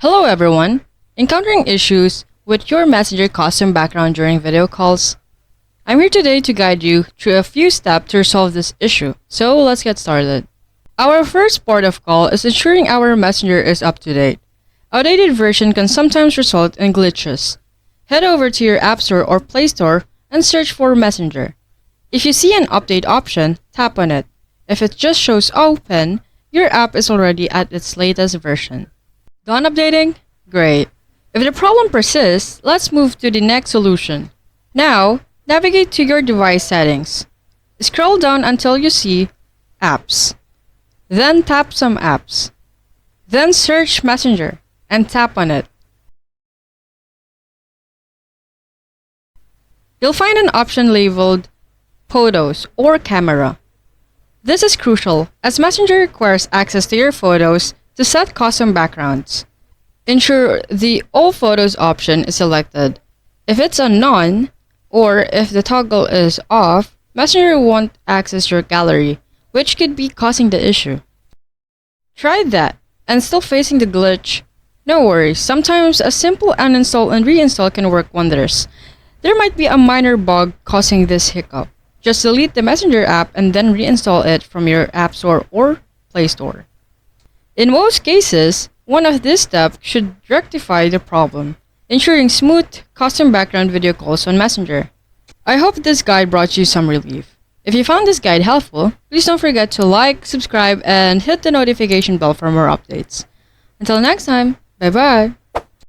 Hello everyone! Encountering issues with your Messenger custom background during video calls? I'm here today to guide you through a few steps to resolve this issue, so let's get started. Our first port of call is ensuring our Messenger is up to date. Outdated version can sometimes result in glitches. Head over to your App Store or Play Store and search for Messenger. If you see an update option, tap on it. If it just shows open, your app is already at its latest version. Done updating? Great. If the problem persists, let's move to the next solution. Now, navigate to your device settings. Scroll down until you see Apps. Then tap some apps. Then search Messenger and tap on it. You'll find an option labeled Photos or Camera. This is crucial as Messenger requires access to your photos to set custom backgrounds. Ensure the All Photos option is selected. If it's a none, or if the toggle is off, Messenger won't access your gallery, which could be causing the issue. Try that, and still facing the glitch? No worries, sometimes a simple uninstall and reinstall can work wonders. There might be a minor bug causing this hiccup. Just delete the Messenger app and then reinstall it from your App Store or Play Store. In most cases, one of these steps should rectify the problem, ensuring smooth, custom background video calls on Messenger. I hope this guide brought you some relief. If you found this guide helpful, please don't forget to like, subscribe, and hit the notification bell for more updates. Until next time, bye-bye!